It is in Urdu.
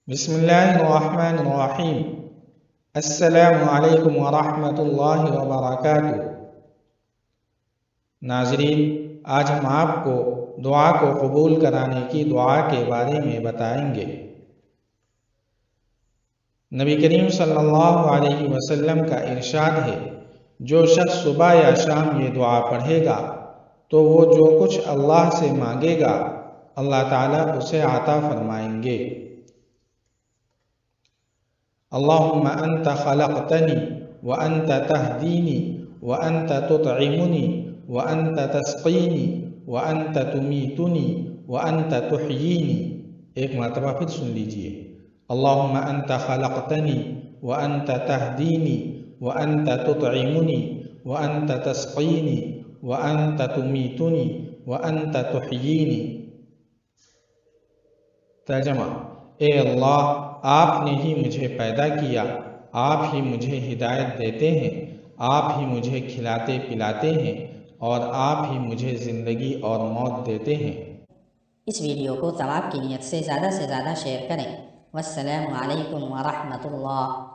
بسم اللہ الرحمن الرحیم۔ السلام علیکم ورحمۃ اللہ وبرکاتہ۔ ناظرین، آج ہم آپ کو دعا کو قبول کرانے کی دعا کے بارے میں بتائیں گے۔ نبی کریم صلی اللہ علیہ وسلم کا ارشاد ہے، جو شخص صبح یا شام یہ دعا پڑھے گا تو وہ جو کچھ اللہ سے مانگے گا اللہ تعالیٰ اسے عطا فرمائیں گے۔ اللہم انت خلقتنی وانت تہدینی وانت تطعمنی وانت تسقینی وانت تمیتنی وانت تحیینی۔ ایک مرتبہ پھر سن لیجئے۔ اللہم انت خلقتنی وانت تہدینی وانت تطعمنی وانت تسقینی وانت تمیتنی وانت تحیینی۔ ترجمہ: اے اللہ، آپ نے ہی مجھے پیدا کیا، آپ ہی مجھے ہدایت دیتے ہیں، آپ ہی مجھے کھلاتے پلاتے ہیں اور آپ ہی مجھے زندگی اور موت دیتے ہیں۔ اس ویڈیو کو ثواب کی نیت سے زیادہ شیئر کریں۔ والسلام علیکم ورحمۃ اللہ۔